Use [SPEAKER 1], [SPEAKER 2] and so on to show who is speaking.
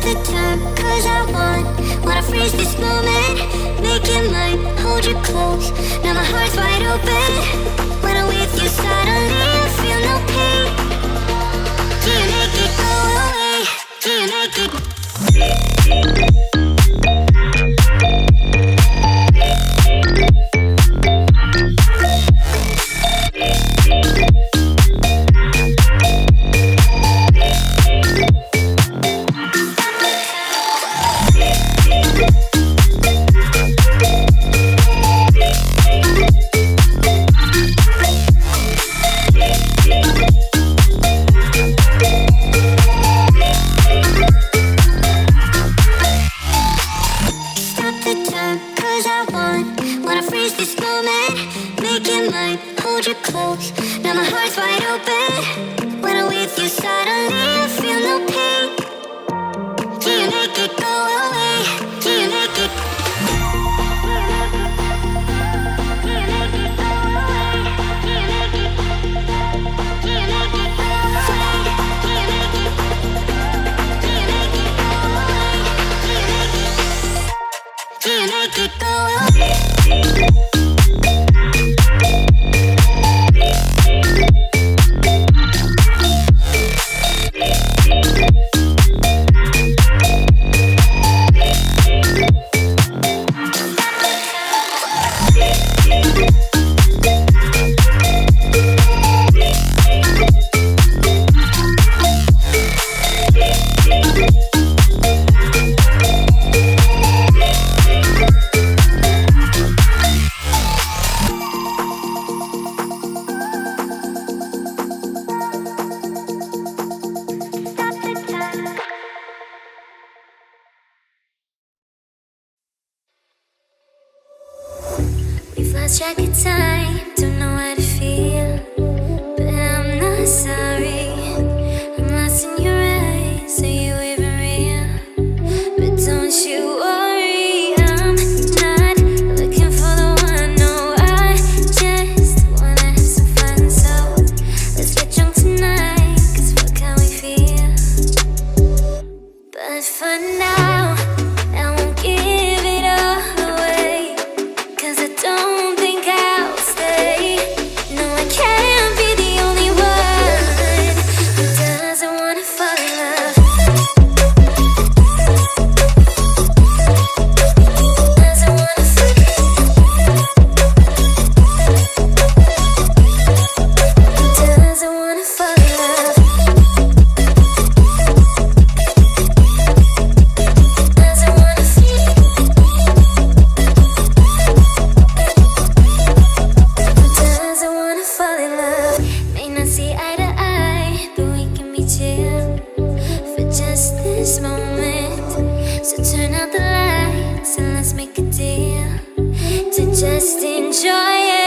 [SPEAKER 1] the time, cause I wanna freeze this moment. Make it mine, hold you close. Now my heart's wide open. When I'm with you, suddenly I feel no pain. Do you make it go away? Do you make it? Wanna freeze this moment, make it mine, hold you close. Now my heart's wide open. When I'm with you, suddenly I feel no pain. Do you make it go away? Do you make it? Do you make it go away?
[SPEAKER 2] We've lost track of time, don't know how to feel, but I'm not sorry. I'm lost in your eyes, are you even real? But don't you worry, I'm not looking for the one. No, I just wanna have some fun. So let's get drunk tonight, cause fuck how we feel. But for now, I won't give it all away, cause I don't think I'll stay. No, I can't be the only one who doesn't wanna fall in love. Doesn't wanna fall in love. Doesn't wanna fall in love. Doesn't wanna feel. Doesn't wanna fall in love. May not see eye to eye, but we can be chill for just this moment. So turn out the lights and let's make a deal to just enjoy it.